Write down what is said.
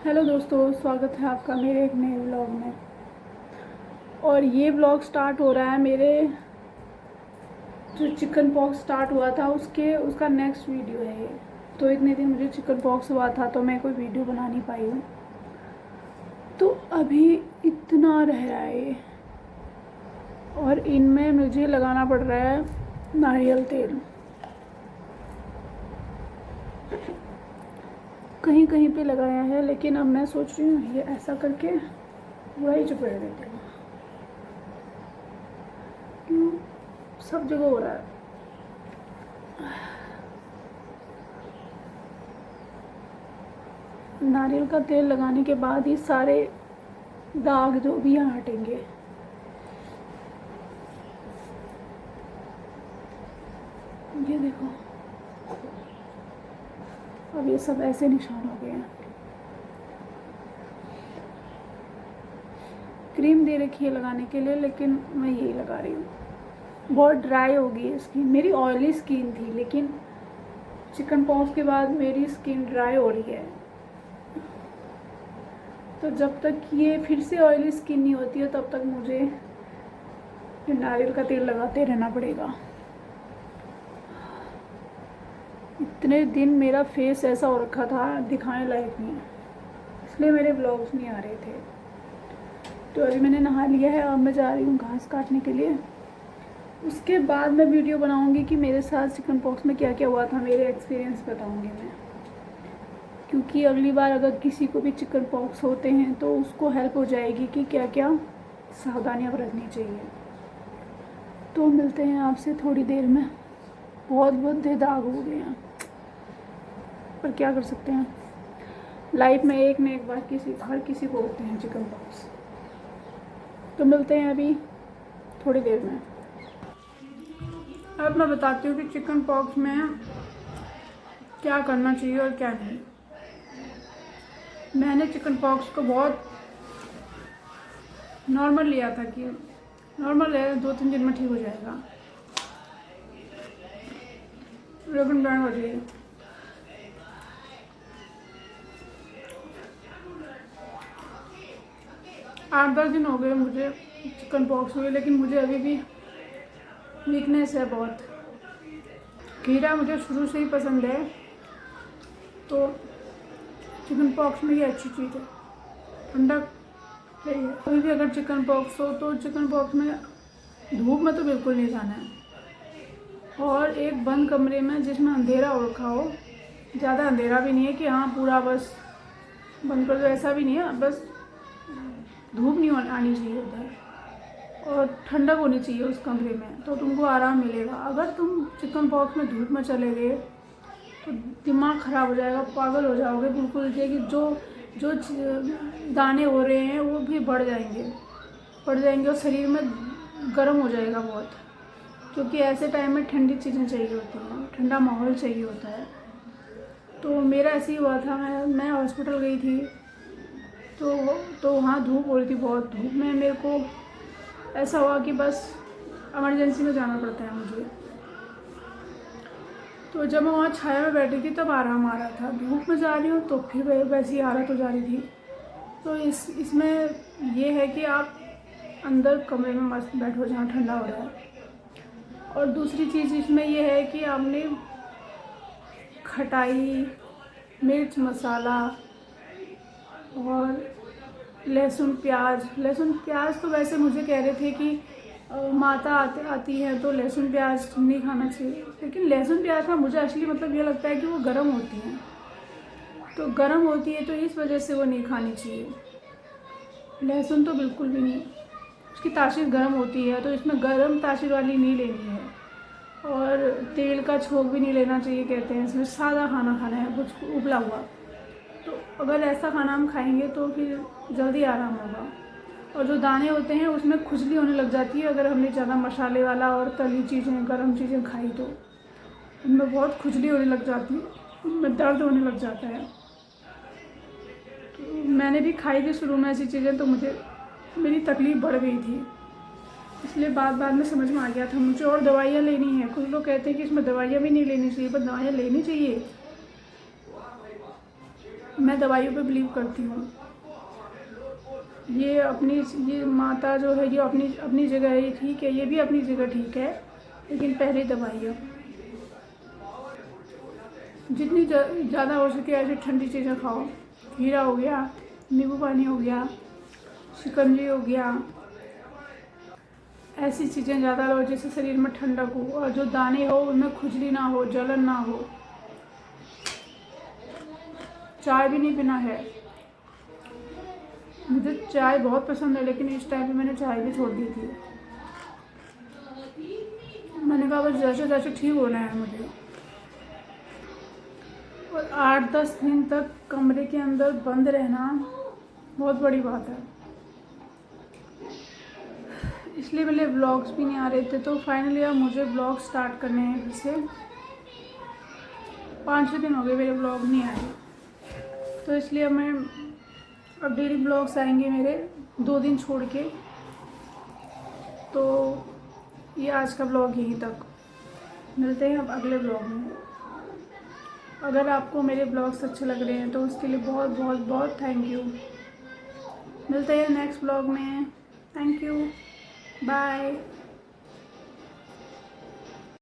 Hello दोस्तों, स्वागत है आपका मेरे एक नए व्लॉग में। और ये व्लॉग स्टार्ट हो रहा है मेरे जो चिकन पॉक्स स्टार्ट हुआ था उसका नेक्स्ट वीडियो है ये। तो इतने दिन मुझे चिकन पॉक्स हुआ था तो मैं कोई वीडियो बना नहीं पाई हूँ, तो अभी इतना रह रहा है ये। और इनमें मुझे लगाना पड़ रहा है नारियल तेल। कहीं कहीं पे लगाया है, लेकिन अब मैं सोच रही हूँ ये ऐसा करके पूरा ही चुपेड़ देती हूँ। क्यों सब जगह हो रहा है। नारियल का तेल लगाने के बाद ही सारे दाग जो भी यहाँ हटेंगे। ये देखो, अब ये सब ऐसे निशान हो गए हैं। क्रीम दे रखी है लगाने के लिए, लेकिन मैं यही लगा रही हूँ। बहुत ड्राई हो गई है स्किन। मेरी ऑयली स्किन थी, लेकिन चिकन पॉक्स के बाद मेरी स्किन ड्राई हो रही है। तो जब तक ये फिर से ऑयली स्किन नहीं होती है तब तक मुझे नारियल का तेल लगाते रहना पड़ेगा। इतने दिन मेरा फेस ऐसा हो रखा था, दिखाने लायक नहीं, इसलिए मेरे ब्लॉग्स नहीं आ रहे थे। तो अभी मैंने नहा लिया है, अब मैं जा रही हूँ घास काटने के लिए। उसके बाद मैं वीडियो बनाऊँगी कि मेरे साथ चिकन पॉक्स में क्या क्या हुआ था, मेरे एक्सपीरियंस बताऊँगी मैं। क्योंकि अगली बार अगर किसी को भी चिकन पॉक्स होते हैं तो उसको हेल्प हो जाएगी कि क्या क्या सावधानियाँ बरतनी चाहिए। तो मिलते हैं आपसे थोड़ी देर में। बहुत गंदे दाग हो गए हैं, पर क्या कर सकते हैं, लाइफ में एक न एक बार हर किसी को होते हैं चिकन पॉक्स। तो मिलते हैं अभी थोड़ी देर में। अब मैं बताती हूँ कि चिकन पॉक्स में क्या करना चाहिए और क्या नहीं। मैंने चिकन पॉक्स को बहुत नॉर्मल लिया था कि नॉर्मल है, 2-3 दिन में ठीक हो जाएगा, लेकिन बैंड हो जाएगी। 8-10 दिन हो गए मुझे चिकन पॉक्स हुए, लेकिन मुझे अभी भी वीकनेस है बहुत। खीरा मुझे शुरू से ही पसंद है, तो चिकन पॉक्स में ये अच्छी चीज़ है, ठंडक है। अभी भी अगर चिकन पॉक्स हो तो चिकन पॉक्स में धूप में तो बिल्कुल नहीं जाना है, और एक बंद कमरे में जिसमें अंधेरा हो रखा हो। ज़्यादा अंधेरा भी नहीं है कि हाँ पूरा बस बंद कर दो, ऐसा भी नहीं है, बस धूप नहीं आनी चाहिए उधर, और ठंडक होनी चाहिए उस कमरे में, तो तुमको आराम मिलेगा। अगर तुम चिकन पॉक्स में धूप में चले गए तो दिमाग ख़राब हो जाएगा, पागल हो जाओगे बिल्कुल। कि जो जो दाने हो रहे हैं वो भी बढ़ जाएंगे और शरीर में गर्म हो जाएगा बहुत, क्योंकि ऐसे टाइम में ठंडी चीज़ें चाहिए होती हैं, ठंडा माहौल चाहिए होता है। तो मेरा ऐसे ही हुआ था, मैं हॉस्पिटल गई थी, तो वहाँ धूप हो रही थी बहुत। धूप में मेरे को ऐसा हुआ कि बस इमरजेंसी में जाना पड़ता है मुझे। तो जब मैं वहाँ छाया में बैठी थी तब आराम आ रहा था, धूप में जा रही हूँ तो फिर वैसी हालत हो जा रही थी। तो इसमें ये है कि आप अंदर कमरे में मस्त बैठो जहाँ ठंडा हो रहा है। और दूसरी चीज़ इसमें ये है कि आपने खटाई, मिर्च मसाला और लहसुन प्याज तो वैसे मुझे कह रहे थे कि माता आती है तो लहसुन प्याज नहीं खाना चाहिए, लेकिन लहसुन प्याज का मुझे असली मतलब ये लगता है कि वो गर्म होती हैं, तो गर्म होती है तो इस वजह से वो नहीं खानी चाहिए। लहसुन तो बिल्कुल भी नहीं, उसकी तासीर गर्म होती है, तो इसमें गर्म तासीर वाली नहीं लेनी है। और तेल का छोंक भी नहीं लेना चाहिए, कहते हैं इसमें सादा खाना खाना है, कुछ उबला हुआ। तो अगर ऐसा खाना हम खाएंगे तो फिर जल्दी आराम होगा। और जो दाने होते हैं उसमें खुजली होने लग जाती है अगर हमने ज़्यादा मसाले वाला और तली चीज़ें, गर्म चीज़ें खाई तो उनमें बहुत खुजली होने लग जाती है, उनमें दर्द होने लग जाता है। तो मैंने भी खाई थी शुरू में ऐसी चीज़ें, तो मेरी तकलीफ़ बढ़ गई थी, इसलिए बाद में समझ में आ गया था मुझे। और दवाइयाँ लेनी है, कुछ लोग कहते हैं कि इसमें दवाइयाँ भी नहीं लेनी चाहिए, पर दवाइयाँ लेनी चाहिए। मैं दवाइयों पे बिलीव करती हूँ। ये माता जो है ये अपनी जगह ये ठीक है, ये भी अपनी जगह ठीक है, लेकिन पहले दवाइयाँ जितनी ज़्यादा हो सके ऐसी ठंडी चीज़ें खाओ। खीरा हो गया, नींबू पानी हो गया, शिकंजी हो गया, ऐसी चीज़ें ज़्यादा लो जिससे शरीर में ठंडक हो और जो दाने हो उनमें खुजली ना हो, जलन ना हो। चाय भी नहीं पीना है। मुझे चाय बहुत पसंद है, लेकिन इस टाइम पे मैंने चाय भी छोड़ दी थी। मैंने कहा बस जैसे जैसे ठीक होना है मुझे। और 8-10 दिन तक कमरे के अंदर बंद रहना बहुत बड़ी बात है, इसलिए मेरे व्लॉग्स भी नहीं आ रहे थे। तो फाइनली अब मुझे व्लॉग स्टार्ट करने हैं फिर से। 5-6 दिन हो गए मेरे व्लॉग नहीं आए, तो इसलिए अब डेली व्लॉग्स आएंगे मेरे 2 दिन छोड़ के। तो ये आज का व्लॉग यहीं तक, मिलते हैं अब अगले व्लॉग में। अगर आपको मेरे ब्लॉग्स अच्छे लग रहे हैं तो उसके लिए बहुत बहुत बहुत थैंक यू। मिलते हैं नेक्स्ट ब्लॉग में। Thank you, bye.